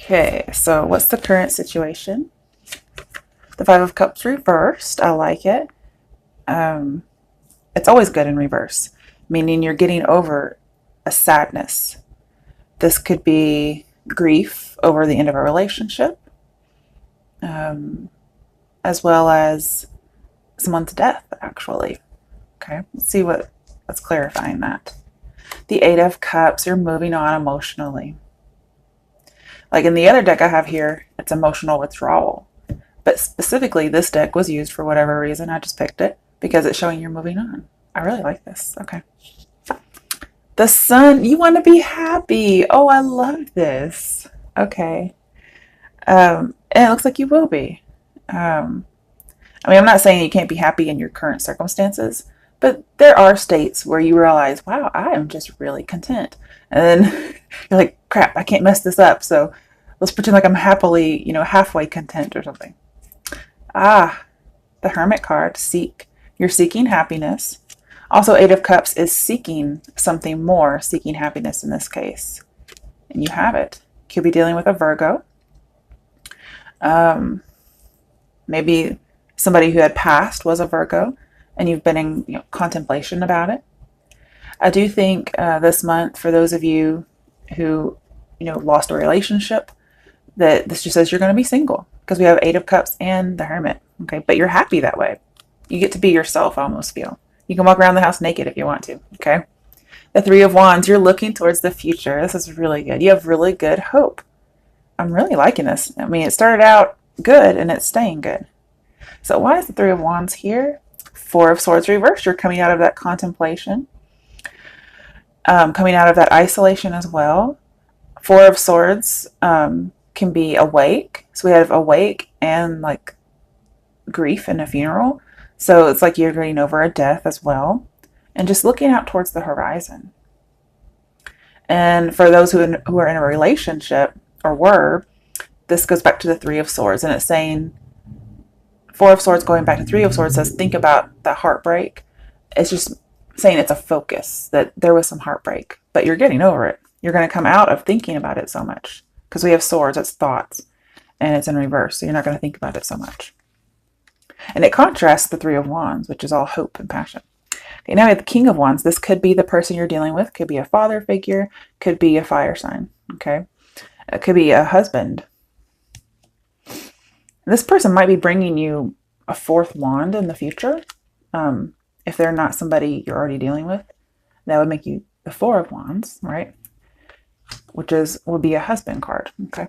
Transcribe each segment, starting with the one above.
Okay, so what's the current situation? The Five of Cups reversed. I like it. It's always good in reverse, meaning you're getting over a sadness. This could be grief over the end of a relationship, as well as someone's death, actually. Okay, let's see what's clarifying that. The Eight of Cups, you're moving on emotionally. Like in the other deck I have here, it's emotional withdrawal. But specifically, this deck was used for whatever reason. I just picked it because it's showing you're moving on. I really like this. Okay. The Sun, you want to be happy. Oh, I love this. Okay. And it looks like you will be. I'm not saying you can't be happy in your current circumstances, but there are states where you realize, wow, I am just really content. And then you're like, crap, I can't mess this up. So let's pretend like I'm happily, halfway content or something. The Hermit card, seek. You're seeking happiness. Also, Eight of Cups is seeking something more, seeking happiness in this case. And you have it. Could be dealing with a Virgo. Maybe somebody who had passed was a Virgo, and you've been in contemplation about it. I do think this month, for those of you who lost a relationship, that this just says you're going to be single because we have Eight of Cups and the Hermit. Okay, but you're happy that way. You get to be yourself, I almost feel. You can walk around the house naked if you want to. Okay. The Three of Wands, you're looking towards the future. This is really good. You have really good hope. I'm really liking this. I mean, it started out good and it's staying good. So why is the Three of Wands here? Four of Swords reversed. You're coming out of that contemplation, coming out of that isolation as well. Four of Swords can be awake. So we have awake and like grief and a funeral. So it's like you're getting over a death as well, and just looking out towards the horizon. And for those who are in a relationship or were, this goes back to the Three of Swords, and it's saying Four of Swords going back to Three of Swords says think about that heartbreak. It's just saying it's a focus that there was some heartbreak, but you're getting over it. You're going to come out of thinking about it so much because we have swords, it's thoughts, and it's in reverse, so you're not going to think about it so much. And it contrasts the Three of Wands, which is all hope and passion. Okay, now we have the King of Wands. This could be the person you're dealing with. Could be a father figure. Could be a fire sign. Okay. It could be a husband. This person might be bringing you a fourth wand in the future. If they're not somebody you're already dealing with, that would make you the Four of Wands, right? Which would be a husband card. Okay.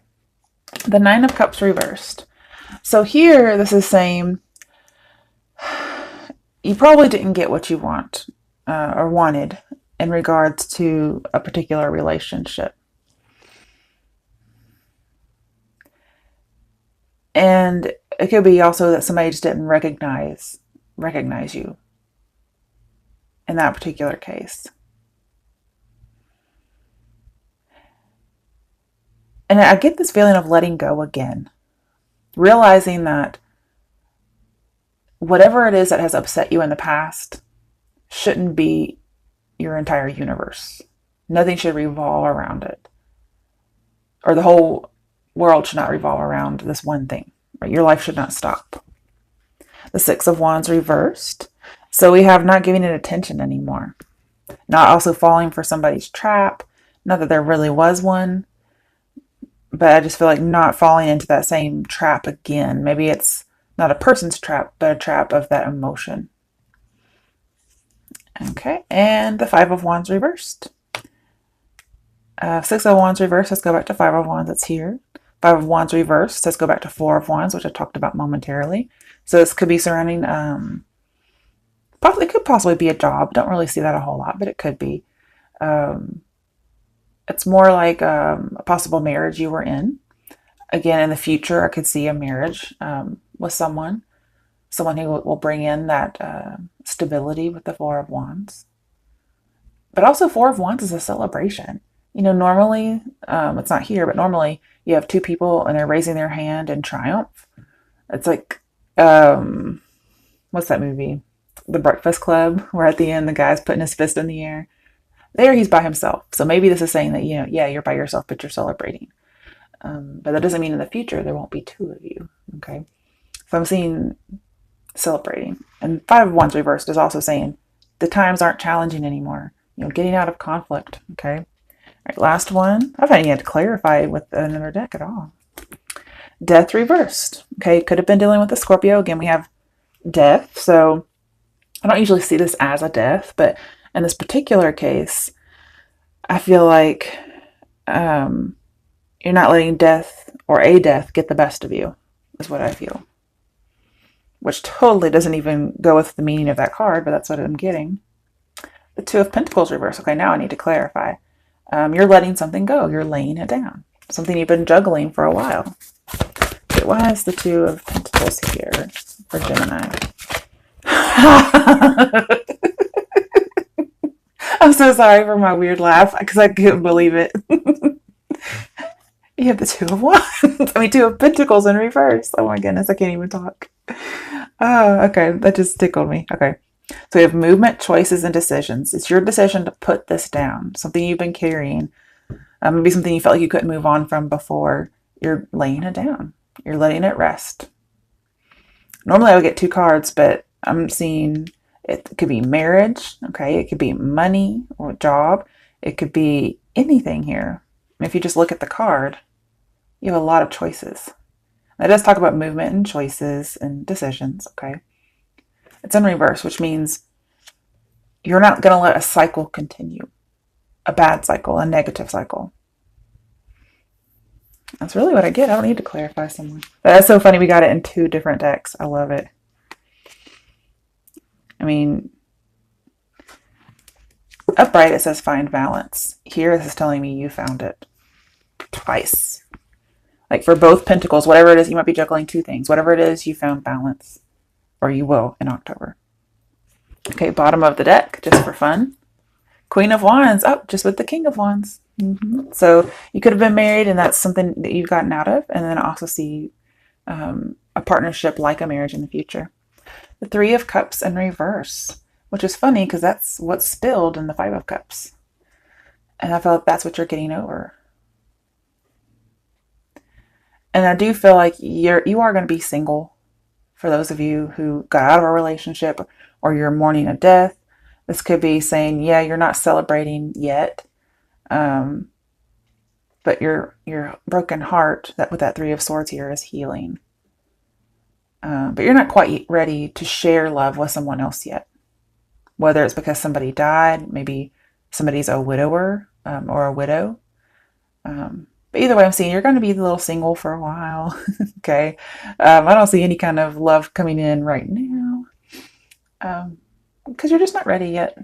The Nine of Cups reversed. So here, this is saying you probably didn't get what you want or wanted in regards to a particular relationship. And it could be also that somebody just didn't recognize you in that particular case. And I get this feeling of letting go again, realizing that whatever it is that has upset you in the past shouldn't be your entire universe. Nothing should revolve around it. Or the whole world should not revolve around this one thing. Right? Your life should not stop. The Six of Wands reversed. So we have not giving it attention anymore. Not also falling for somebody's trap. Not that there really was one. But I just feel like not falling into that same trap again. Maybe it's not a person's trap, but a trap of that emotion. Okay, and the Five of Wands reversed. Six of Wands reversed. Let's go back to Five of Wands. It's here. Five of Wands reversed. Let's go back to Four of Wands, which I talked about momentarily. So this could be surrounding, it could possibly be a job. Don't really see that a whole lot, but it could be. It's more like a possible marriage you were in. Again, in the future, I could see a marriage with someone who will bring in that stability with the Four of Wands. But also Four of Wands is a celebration. Normally, it's not here, but normally you have two people and they're raising their hand in triumph. It's like, what's that movie? The Breakfast Club, where at the end the guy's putting his fist in the air. There he's by himself. So maybe this is saying that, yeah, you're by yourself, but you're celebrating. But that doesn't mean in the future there won't be two of you. Okay. So I'm seeing celebrating. And Five of Wands reversed is also saying the times aren't challenging anymore. Getting out of conflict. Okay. All right, last one. I haven't even had to clarify with another deck at all. Death reversed. Okay, could have been dealing with a Scorpio. Again, we have death. So I don't usually see this as a death, but in this particular case, I feel like you're not letting death or a death get the best of you, is what I feel. Which totally doesn't even go with the meaning of that card, but that's what I'm getting. The Two of Pentacles reverse. Okay, now I need to clarify. You're letting something go. You're laying it down. Something you've been juggling for a while. Okay, why is the Two of Pentacles here for Gemini? I'm so sorry for my weird laugh because I couldn't believe it. You have the Two of Wands. I mean, Two of Pentacles in reverse. Oh my goodness, I can't even talk. Oh, okay. That just tickled me. Okay. So we have movement, choices, and decisions. It's your decision to put this down. Something you've been carrying. Maybe something you felt like you couldn't move on from before. You're laying it down. You're letting it rest. Normally I would get two cards, but I'm seeing it could be marriage. Okay. It could be money or job. It could be anything here. And if you just look at the card, you have a lot of choices. It does talk about movement and choices and decisions, okay? It's in reverse, which means you're not going to let a cycle continue. A bad cycle, a negative cycle. That's really what I get. I don't need to clarify someone. That's so funny. We got it in two different decks. I love it. I mean, upright it says find balance. Here this is telling me you found it. Twice. Like for both pentacles, whatever it is, you might be juggling two things. Whatever it is, you found balance. Or you will in October. Okay, bottom of the deck, just for fun. Queen of Wands. Oh, just with the King of Wands. So you could have been married and that's something that you've gotten out of. And then I also see a partnership like a marriage in the future. The Three of Cups in reverse. Which is funny because that's what's spilled in the Five of Cups. And I feel like that's what you're getting over. And I do feel like you are going to be single for those of you who got out of a relationship or you're mourning a death. This could be saying, yeah, you're not celebrating yet. But your broken heart that with that Three of Swords here is healing. But you're not quite ready to share love with someone else yet. Whether it's because somebody died, maybe somebody's a widower or a widow. But either way, I'm seeing you're going to be a little single for a while. Okay. I don't see any kind of love coming in right now. Because you're just not ready yet.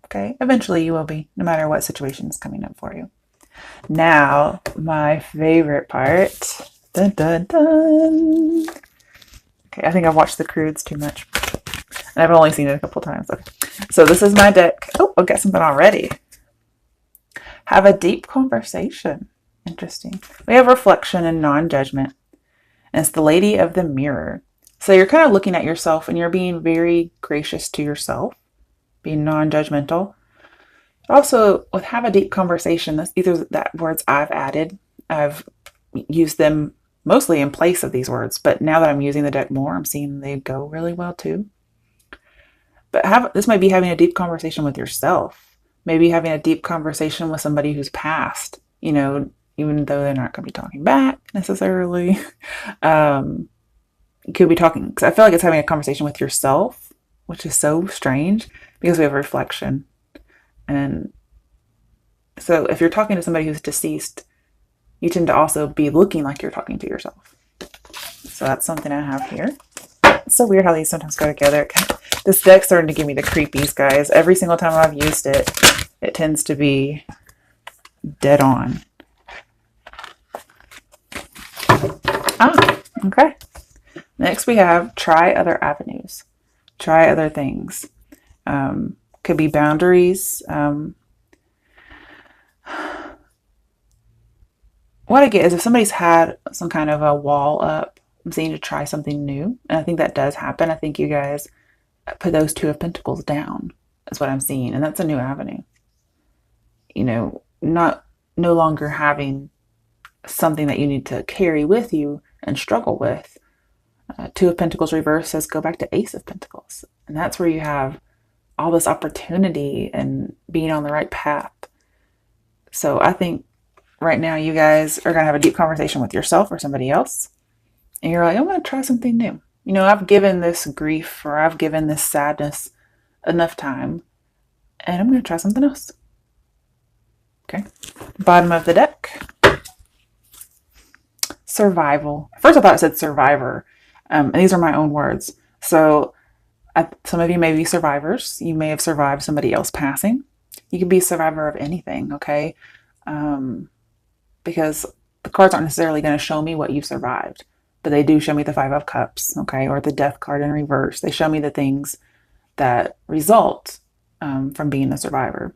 Okay. Eventually you will be, no matter what situation is coming up for you. Now, my favorite part. Dun, dun, dun. Okay. I think I've watched the Croods too much. And I've only seen it a couple times. Okay. So this is my deck. Oh, I've got something already. Have a deep conversation. Interesting. We have reflection and non-judgment. And it's the Lady of the Mirror. So you're kind of looking at yourself and you're being very gracious to yourself. Being non-judgmental. Also, with have a deep conversation, that's either that words I've added. I've used them mostly in place of these words. But now that I'm using the deck more, I'm seeing they go really well too. But this might be having a deep conversation with yourself. Maybe having a deep conversation with somebody who's passed, even though they're not going to be talking back necessarily. You could be talking, because I feel like it's having a conversation with yourself, which is so strange because we have reflection. And so if you're talking to somebody who's deceased, you tend to also be looking like you're talking to yourself. So that's something I have here. It's so weird how these sometimes go together. This deck's starting to give me the creepies, guys. Every single time I've used it, it tends to be dead on. Okay. Next we have try other avenues. Try other things. Could be boundaries. What I get is if somebody's had some kind of a wall up, I'm saying to try something new. And I think that does happen. I think you guys put those Two of Pentacles down is what I'm seeing. And that's a new avenue. No longer having something that you need to carry with you and struggle with. Two of Pentacles reverse says go back to Ace of Pentacles. And that's where you have all this opportunity and being on the right path. So I think right now you guys are going to have a deep conversation with yourself or somebody else. And you're like, I'm going to try something new. You know, I've given this grief or I've given this sadness enough time, and I'm going to try something else. Okay. Bottom of the deck. Survival. First I thought it said survivor. And these are my own words. So some of you may be survivors. You may have survived somebody else passing. You could be a survivor of anything, okay? Because the cards aren't necessarily going to show me what you've survived, but they do show me the Five of Cups, okay? Or the Death card in reverse. They show me the things that result from being a survivor.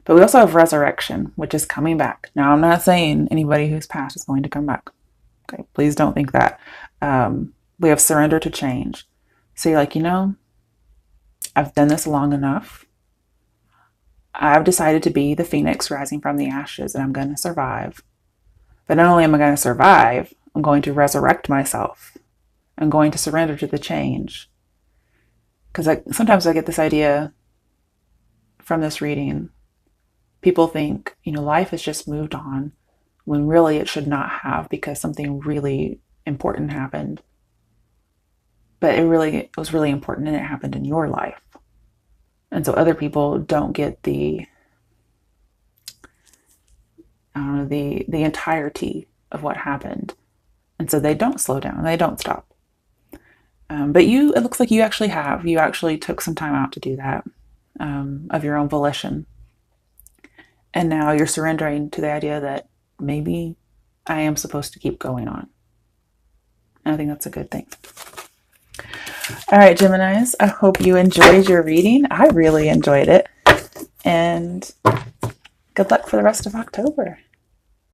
But we also have resurrection, which is coming back. Now, I'm not saying anybody who's passed is going to come back. Okay, please don't think that. We have surrender to change. So you're like, you know, I've done this long enough. I've decided to be the phoenix rising from the ashes, and I'm going to survive. But not only am I going to survive, I'm going to resurrect myself. I'm going to surrender to the change. Because sometimes I get this idea from this reading. People think, you know, life has just moved on, when really it should not have, because something really important happened. But it was really important, and it happened in your life. And so other people don't get the entirety of what happened. And so they don't slow down. They don't stop. But it looks like you actually have. You actually took some time out to do that of your own volition. And now you're surrendering to the idea that maybe I am supposed to keep going on. And I think that's a good thing. All right, Geminis, I hope you enjoyed your reading. I really enjoyed it. And good luck for the rest of October.